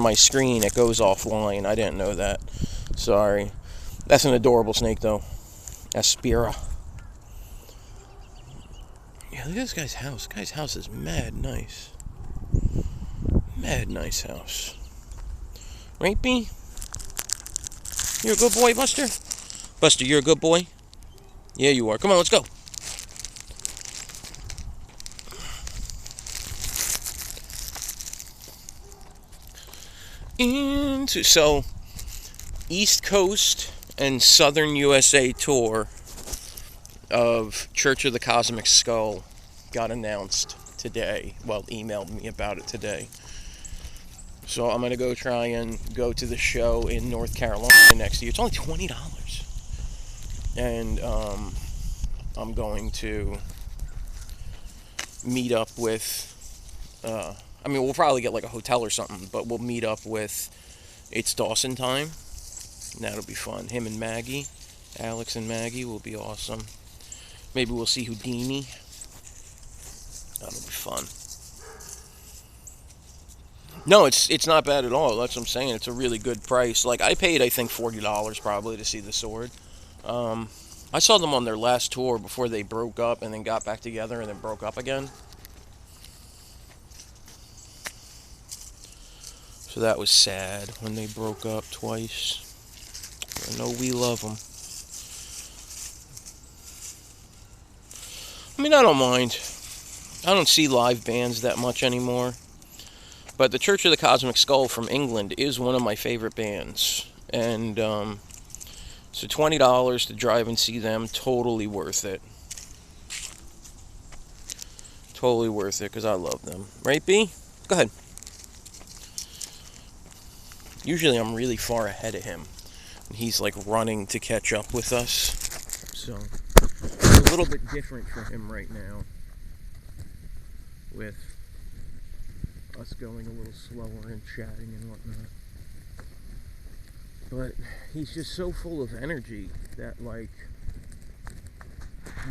from my screen, it goes offline. I didn't know that. Sorry. That's an adorable snake, though. Aspira. Yeah, look at this guy's house. This guy's house is mad nice. Mad nice house. Right, B? You're a good boy, Buster? Buster, you're a good boy? Yeah, you are. Come on, let's go. So, East Coast and Southern USA tour of Church of the Cosmic Skull got announced today. Well, emailed me about it today. So I'm going to go try and go to the show in North Carolina next year. It's only $20. And I'm going to meet up with... we'll probably get like a hotel or something, but we'll meet up with It's Dawson Time. And that'll be fun. Him and Maggie. Alex and Maggie will be awesome. Maybe we'll see Houdini. That'll be fun. No, it's not bad at all. That's what I'm saying. It's a really good price. Like, I paid, I think, $40 probably to see the Sword. I saw them on their last tour before they broke up and then got back together and then broke up again. So that was sad when they broke up twice. I know we love them. I mean, I don't mind. I don't see live bands that much anymore. But the Church of the Cosmic Skull from England is one of my favorite bands. And so $20 to drive and see them, totally worth it. Totally worth it because I love them. Right, B? Go ahead. Usually I'm really far ahead of him. And he's like running to catch up with us. So it's a little bit different for him right now. With us going a little slower and chatting and whatnot. But he's just so full of energy that, like,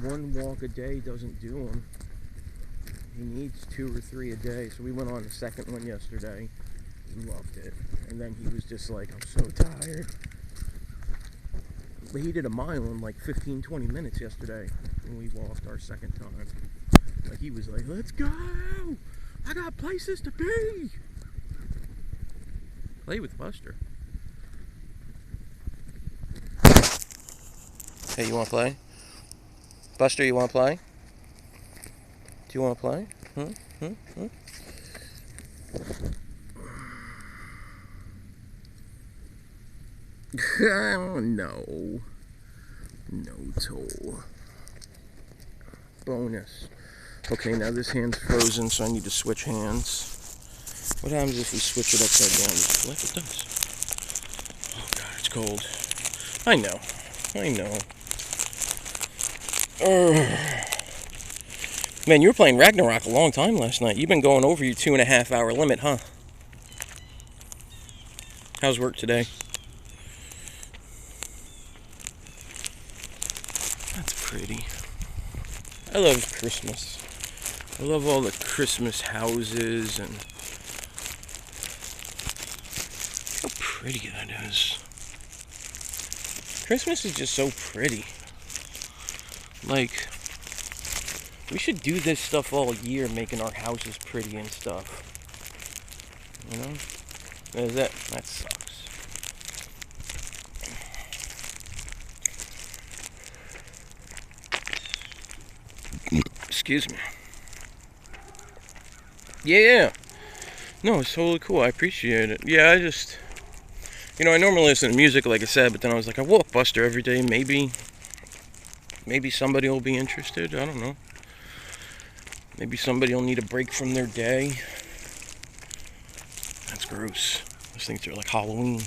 one walk a day doesn't do him. He needs 2 or 3 a day. So we went on the second one yesterday. He loved it. And then he was just like, I'm so tired. But he did a mile in like 15-20 minutes yesterday when we walked our second time. Like, he was like, let's go! I got places to be! Play with Buster. Hey, you want to play? Buster, you want to play? Do you want to play? No. No toll. Bonus. Okay, now this hand's frozen, so I need to switch hands. What happens if we switch it upside down? What it does? Oh god, it's cold. I know. Man, you were playing Ragnarok a long time last night. You've been going over your 2.5 hour limit, huh? How's work today? That's pretty. I love Christmas. I love all the Christmas houses and how pretty that is. Christmas is just so pretty. Like, we should do this stuff all year, making our houses pretty and stuff. You know? That sucks. Excuse me. Yeah. No, it's totally cool. I appreciate it. Yeah, I just... I normally listen to music, like I said, but then I was like, I walk Buster every day. Maybe somebody will be interested. I don't know. Maybe somebody will need a break from their day. That's gross. Those things are like Halloween.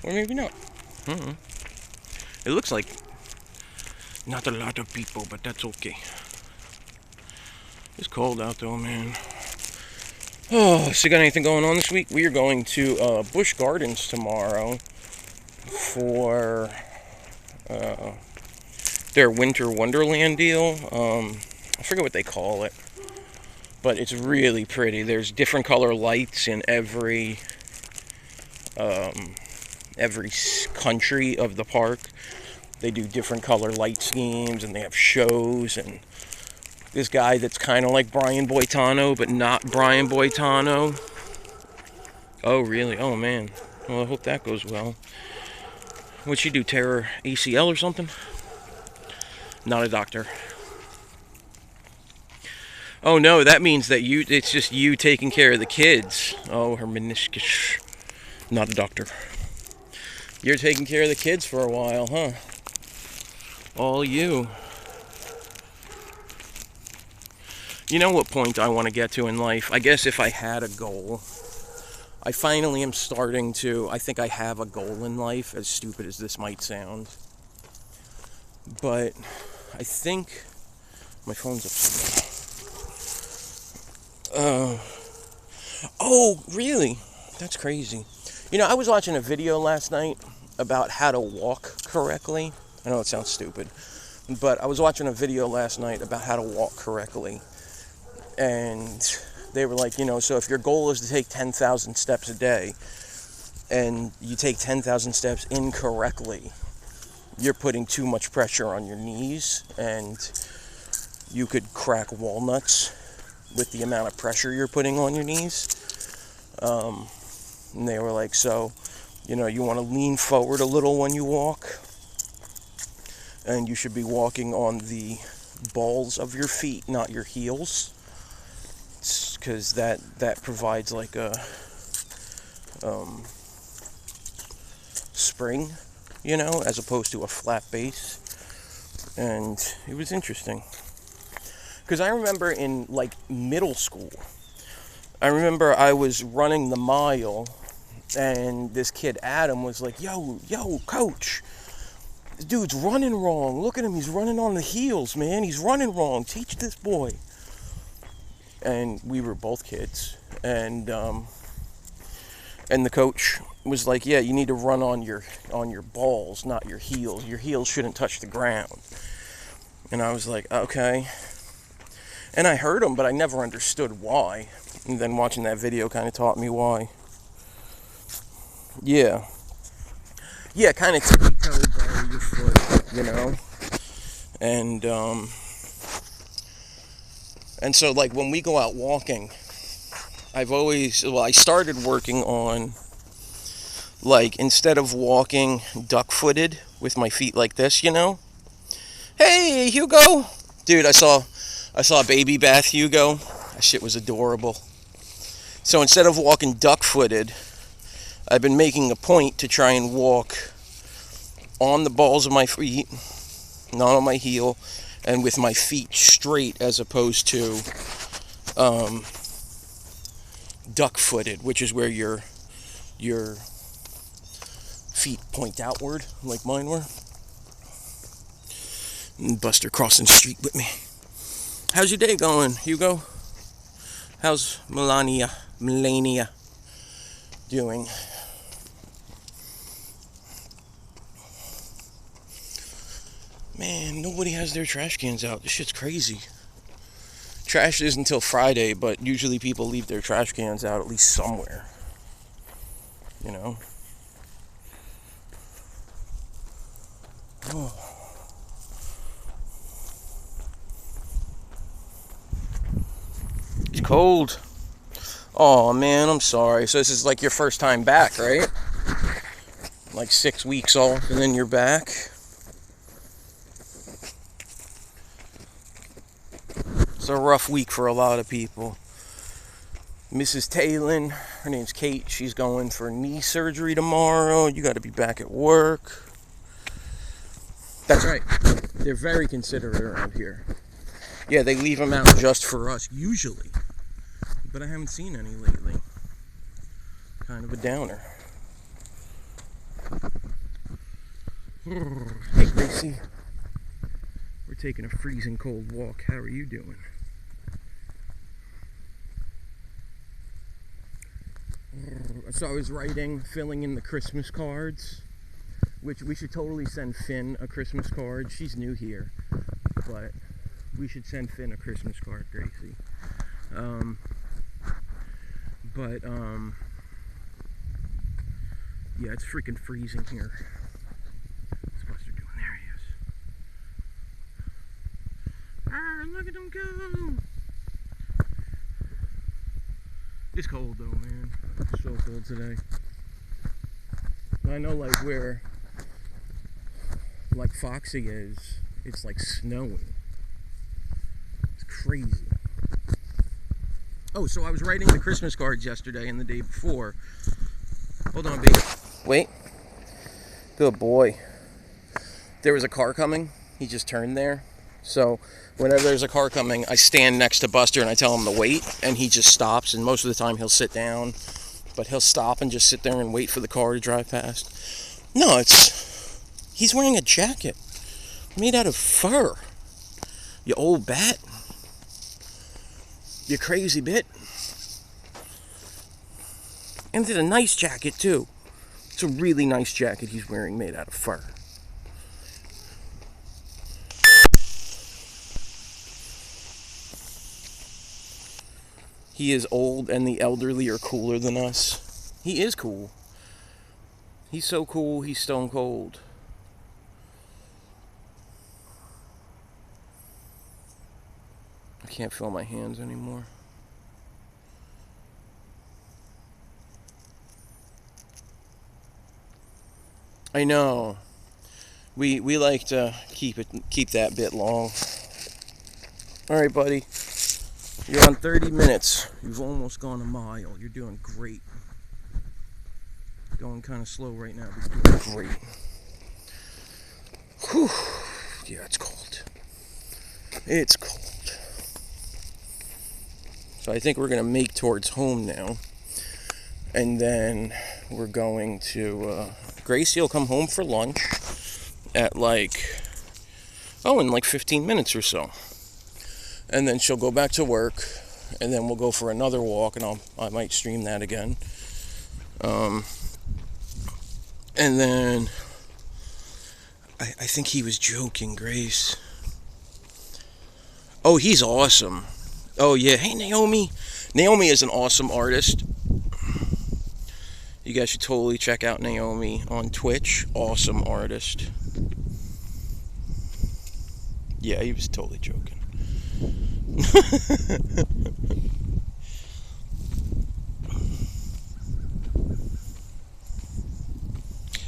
Or maybe not. It looks like not a lot of people, but that's okay. It's cold out though, man. Oh, so you got anything going on this week? We are going to Busch Gardens tomorrow for their Winter Wonderland deal. I forget what they call it. But it's really pretty. There's different color lights in every country of the park. They do different color light schemes, and they have shows, and this guy that's kind of like Brian Boitano, but not Brian Boitano. Oh, really? Oh, man. Well, I hope that goes well. What'd she do, tear her ACL or something? Not a doctor. Oh, no, that means that it's just you taking care of the kids. Oh, her meniscus. Not a doctor. You're taking care of the kids for a while, huh? All you. You know what point I want to get to in life? I guess if I had a goal, I finally am starting to, I think I have a goal in life, as stupid as this might sound. But I think, my phone's upside down. Oh, really? That's crazy. You know, I was watching a video last night about how to walk correctly. I know it sounds stupid, but I was watching a video last night about how to walk correctly. And they were like, you know, so if your goal is to take 10,000 steps a day and you take 10,000 steps incorrectly, you're putting too much pressure on your knees and you could crack walnuts with the amount of pressure you're putting on your knees. And they were like, so, you know, you want to lean forward a little when you walk, and you should be walking on the balls of your feet, not your heels, because that provides like a spring, you know, as opposed to a flat base. And it was interesting, because I remember in like middle school, I remember I was running the mile, and this kid Adam was like, yo coach, this dude's running wrong, look at him, he's running on the heels, man, he's running wrong, teach this boy. And we were both kids, and the coach was like, yeah, you need to run on your balls, not your heels. Your heels shouldn't touch the ground. And I was like, okay. And I heard him, but I never understood why. And then watching that video kind of taught me why. Yeah, kind of tippy-toe by your foot, you know. And so, like, when we go out walking, I started working on, like, instead of walking duck-footed with my feet like this, you know. Hey, Hugo! Dude, I saw a baby bath Hugo. That shit was adorable. So instead of walking duck-footed, I've been making a point to try and walk on the balls of my feet, not on my heel, and with my feet straight, as opposed to duck-footed, which is where your feet point outward, like mine were. And Buster crossing the street with me. How's your day going, Hugo? How's Melania doing? Man, nobody has their trash cans out. This shit's crazy. Trash is until Friday, but usually people leave their trash cans out at least somewhere. You know? Oh. It's cold. Oh, man, I'm sorry. So this is like your first time back, right? Like 6 weeks off, and then you're back. It's a rough week for a lot of people. Mrs. Talon, her name's Kate, she's going for knee surgery tomorrow. You got to be back at work. That's right. They're very considerate around here. Yeah, they leave them out just for us, usually. But I haven't seen any lately. Kind of a downer. Hey, Gracie. We're taking a freezing cold walk. How are you doing? So I was filling in the Christmas cards, which we should totally send Finn a Christmas card. She's new here, but we should send Finn a Christmas card, Gracie. But yeah, it's freaking freezing here. What's Buster doing? There he is. Ah, look at him go! It's cold though, man. It's so cold today. I know, like, where like Foxy is, it's like snowing. It's crazy. Oh, so I was writing the Christmas cards yesterday and the day before. Hold on, baby. Wait. Good boy. There was a car coming. He just turned there. So whenever there's a car coming, I stand next to Buster and I tell him to wait, and he just stops, and most of the time he'll sit down, but he'll stop and just sit there and wait for the car to drive past. No, he's wearing a jacket made out of fur. You old bat. You crazy bit. And it's a nice jacket too. It's a really nice jacket he's wearing made out of fur. He is old, and the elderly are cooler than us. He is cool. He's so cool, he's stone cold. I can't feel my hands anymore. I know. We like to keep that bit long. All right, buddy. You're on 30 minutes. You've almost gone a mile. You're doing great. Going kind of slow right now, but you're doing great. Whew. Yeah, it's cold. It's cold. So I think we're going to make towards home now. And then we're going to... Gracie will come home for lunch at in like 15 minutes or so. And then she'll go back to work, and then we'll go for another walk, and I might stream that again. And then I think he was joking, Grace. Oh, he's awesome. Oh yeah, hey Naomi. Naomi is an awesome artist. You guys should totally check out Naomi on Twitch. Awesome artist. Yeah, he was totally joking.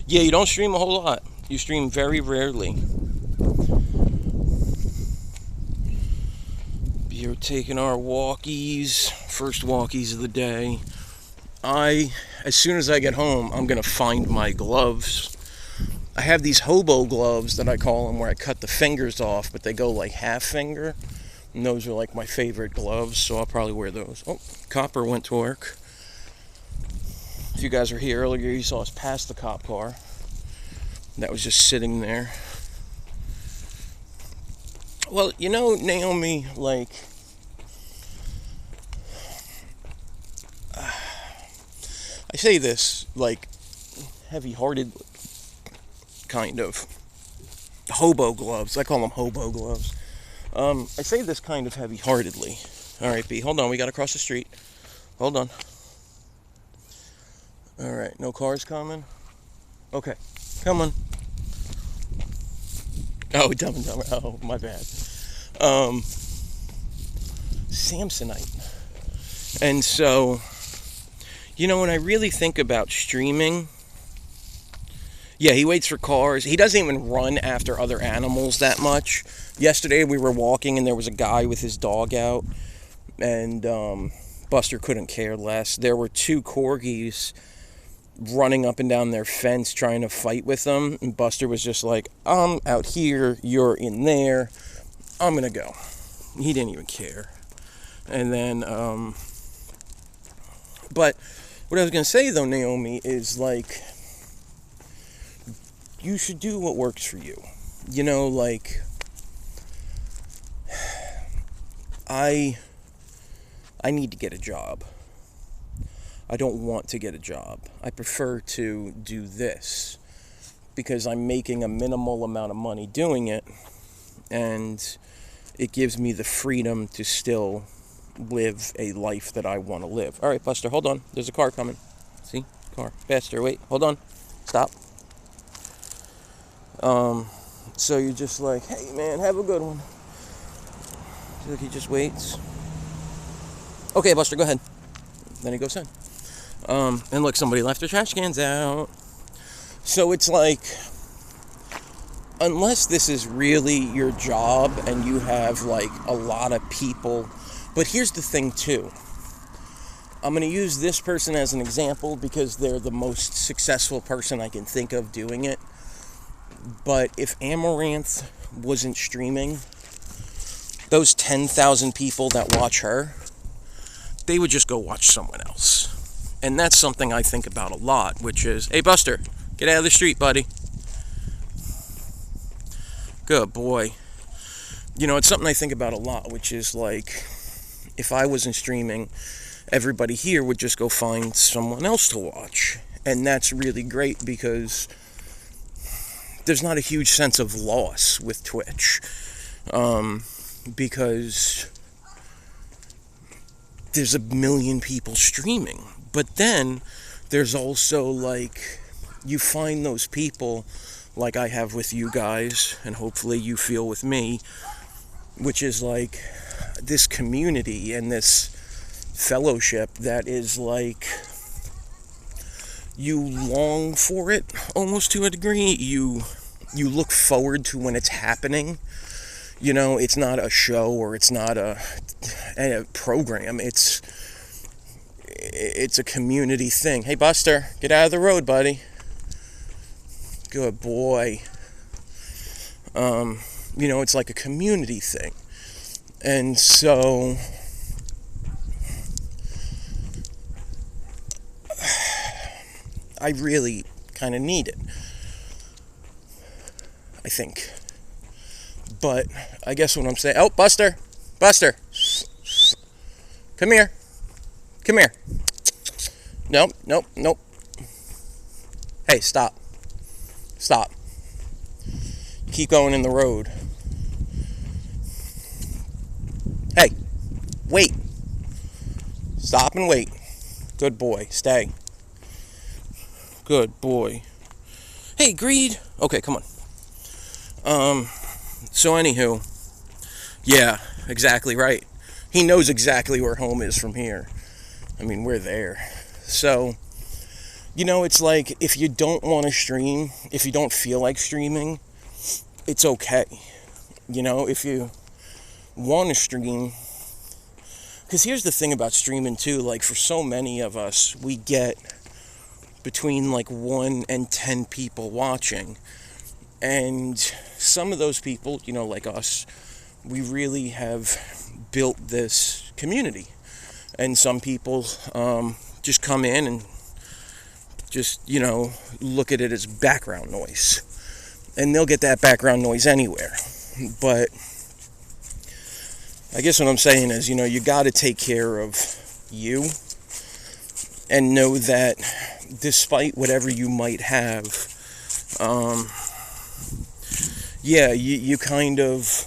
Yeah, you don't stream a whole lot. You stream very rarely. We're taking our walkies. First walkies of the day. As soon as I get home, I'm going to find my gloves. I have these hobo gloves that I call them, where I cut the fingers off, but they go like half finger. And those are like my favorite gloves, so I'll probably wear those. Oh, Copper went to work. If you guys were here earlier, you saw us pass the cop car. That was just sitting there. Well, you know, Naomi, like... I say this, like, heavy-hearted, kind of. Hobo gloves. I call them hobo gloves. I say this kind of heavy-heartedly. Alright, B, hold on. We gotta cross the street. Hold on. Alright, no cars coming? Okay, come on. Oh, Dumb and Dumber. Oh, my bad. Samsonite. And so... You know, when I really think about streaming, yeah, he waits for cars. He doesn't even run after other animals that much. Yesterday we were walking and there was a guy with his dog out, and Buster couldn't care less. There were 2 corgis running up and down their fence trying to fight with them, and Buster was just like, I'm out here, you're in there, I'm gonna go. He didn't even care. And then, but... What I was going to say, though, Naomi, is, like, you should do what works for you. You know, like, I need to get a job. I don't want to get a job. I prefer to do this because I'm making a minimal amount of money doing it, and it gives me the freedom to still live a life that I want to live. All right, Buster, hold on. There's a car coming. See? Car. Faster. Wait. Hold on. Stop. So you're just like, hey, man, have a good one. Look, he just waits. Okay, Buster, go ahead. Then he goes in. And look, somebody left their trash cans out. So it's like, unless this is really your job and you have like a lot of people. But here's the thing too. I'm going to use this person as an example because they're the most successful person I can think of doing it. But if Amaranth wasn't streaming, those 10,000 people that watch her, they would just go watch someone else. And that's something I think about a lot, which is, hey, Buster, get out of the street, buddy. Good boy. You know, it's something I think about a lot, which is like, if I wasn't streaming, everybody here would just go find someone else to watch. And that's really great because there's not a huge sense of loss with Twitch. Because there's a million people streaming. But then there's also like, you find those people like I have with you guys, and hopefully you feel with me, which is like this community and this fellowship that is like, you long for it almost to a degree. You look forward to when it's happening. You know, it's not a show or it's not a program. It's a community thing. Hey, Buster, get out of the road, buddy. Good boy. You know, it's like a community thing. And so I really kind of need it, I think. But I guess what I'm saying, oh, Buster, come here. Nope. Hey, stop. Keep going in the road. Hey, wait. Stop and wait. Good boy, stay. Good boy. Hey, Greed. Okay, come on. So anywho, yeah, exactly right. He knows exactly where home is from here. I mean, we're there. So, you know, it's like, if you don't want to stream, if you don't feel like streaming, it's okay. You know, if you want to stream, because here's the thing about streaming too, like for so many of us, we get between like 1 and 10 people watching. And some of those people, you know, like us, we really have built this community. And some people just come in and just, you know, look at it as background noise. And they'll get that background noise anywhere. But I guess what I'm saying is, you know, you got to take care of you and know that despite whatever you might have, yeah, you kind of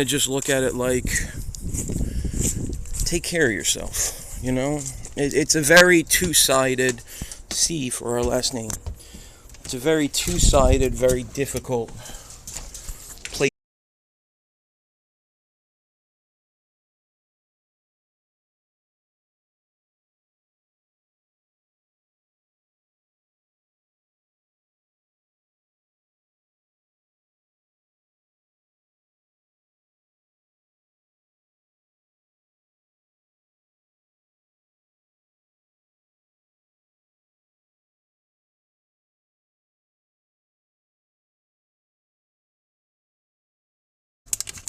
just look at it like, take care of yourself, you know? It's a very two-sided, C for our last name. It's a very two-sided, very difficult place.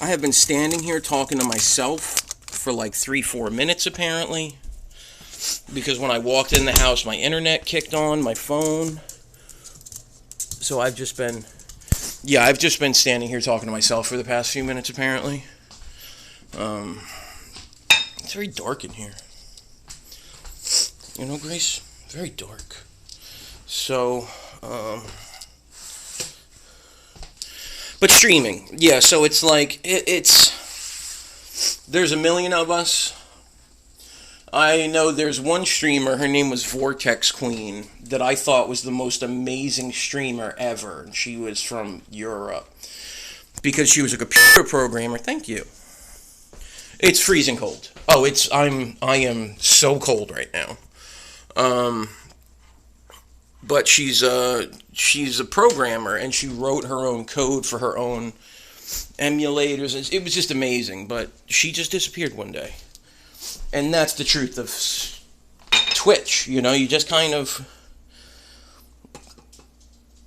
I have been standing here talking to myself for like 3-4 minutes apparently, because when I walked in the house my internet kicked on, my phone. So I've just been standing here talking to myself for the past few minutes apparently. It's very dark in here. You know, Grace? Very dark. So, but streaming, yeah, so it's like, it's there's a million of us. I know there's one streamer, her name was Vortex Queen, that I thought was the most amazing streamer ever. She was from Europe. Because she was a computer programmer. Thank you. It's freezing cold. Oh, I am so cold right now. But she's a programmer, and she wrote her own code for her own emulators. It was just amazing, but she just disappeared one day. And that's the truth of Twitch. You know, you just kind of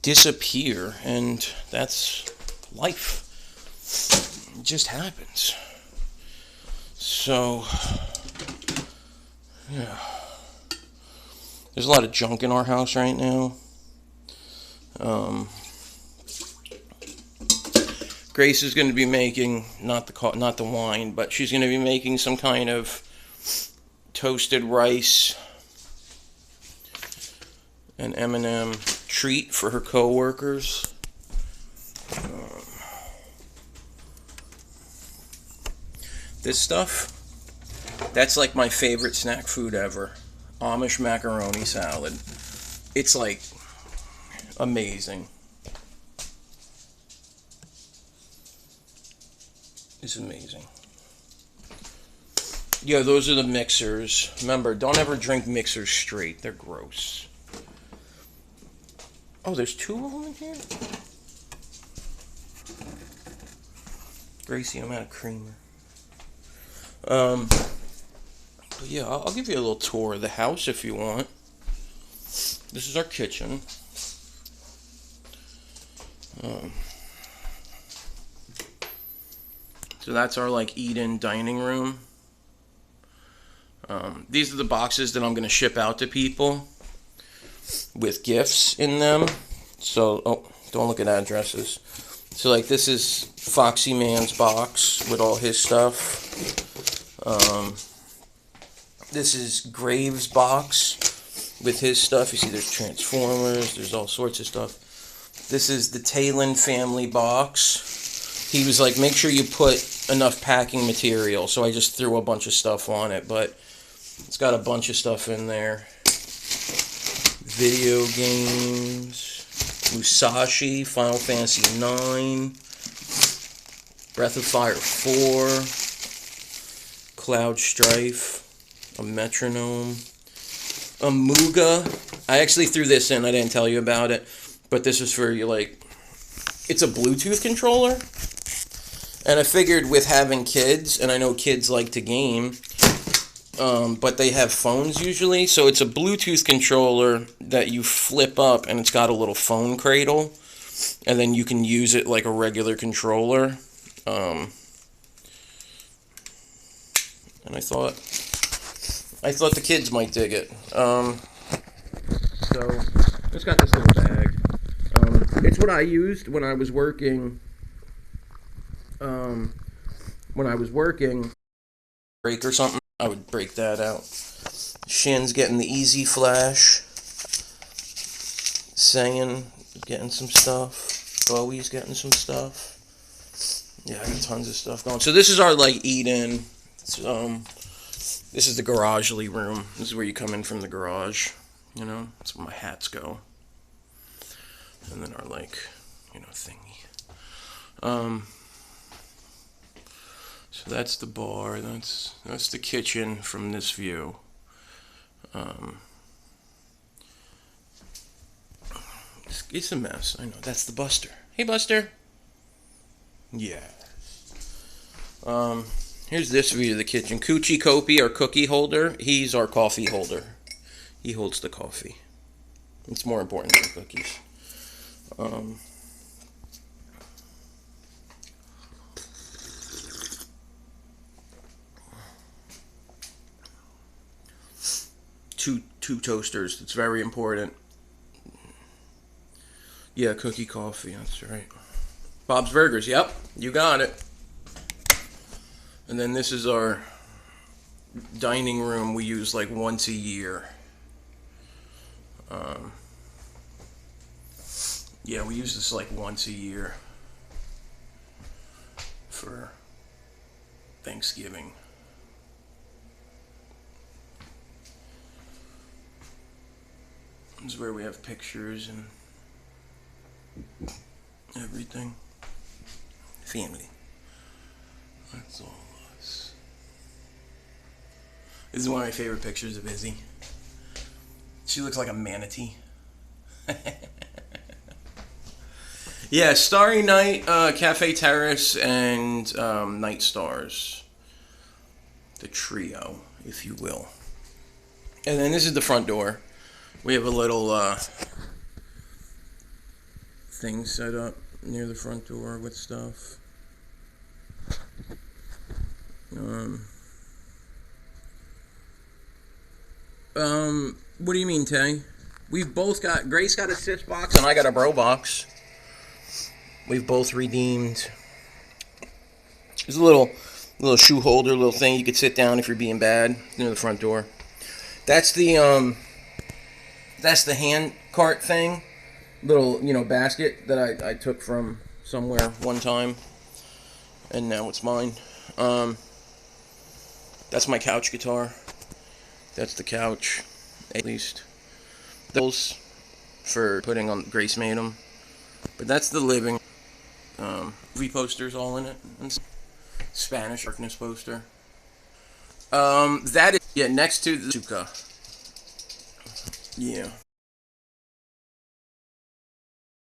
disappear, and that's life. It just happens. So, yeah. There's a lot of junk in our house right now. Grace is going to be making not the wine, but she's going to be making some kind of toasted rice and M&M treat for her coworkers. This stuff, that's like my favorite snack food ever. Amish macaroni salad. It's like amazing. It's amazing. Yeah, those are the mixers. Remember, don't ever drink mixers straight. They're gross. Oh, there's two of them in here? Gracie, I'm out of creamer. But yeah, I'll give you a little tour of the house if you want. This is our kitchen. So that's our like eat-in dining room. These are the boxes that I'm going to ship out to people with gifts in them. So, oh, don't look at addresses. So like this is Foxy Man's box with all his stuff. This is Graves' box with his stuff. You see there's Transformers, there's all sorts of stuff. This is the Talon family box. He was like, make sure you put enough packing material. So I just threw a bunch of stuff on it, but it's got a bunch of stuff in there. Video games, Musashi, Final Fantasy 9, Breath of Fire 4, Cloud Strife, a metronome, a Muga. I actually threw this in, I didn't tell you about it, but this is for you, like, it's a Bluetooth controller, and I figured with having kids, and I know kids like to game, but they have phones usually, so it's a Bluetooth controller that you flip up, and it's got a little phone cradle, and then you can use it like a regular controller, and I thought the kids might dig it. So it's got this little bag. It's what I used when I was working. Break or something, I would break that out. Shin's getting the Easy Flash. Saying getting some stuff. Bowie's getting some stuff. Yeah, I got tons of stuff going. So this is our like eat-in. This is the garagely room. This is where you come in from the garage. You know, that's where my hats go. And then our like, you know, thingy. So that's the bar. That's the kitchen from this view. It's a mess. I know. That's the Buster. Hey, Buster. Yeah. Here's this view of the kitchen. Coochie Kopi, our cookie holder. He's our coffee holder. He holds the coffee. It's more important than the cookies. Two toasters. It's very important. Yeah, cookie coffee. That's right. Bob's Burgers. Yep, you got it. And then this is our dining room we use like once a year. Yeah, we use this like once a year for Thanksgiving. This is where we have pictures and everything. Family. That's all of us. This is one of my favorite pictures of Izzy. She looks like a manatee. Yeah, Starry Night, Cafe Terrace, and Night Stars. The trio, if you will. And then this is the front door. We have a little thing set up near the front door with stuff. What do you mean, Tay? We've both got, Grace got a sis box and I got a bro box. We've both redeemed. There's a little shoe holder, little thing you could sit down if you're being bad near the front door. That's the hand cart thing, little basket that I took from somewhere one time, and now it's mine. That's my couch guitar. That's the couch, at least. Those for putting on. Grace made them, but that's the living. Movie posters all in it. And Spanish darkness poster. That is next to the Suka. Yeah.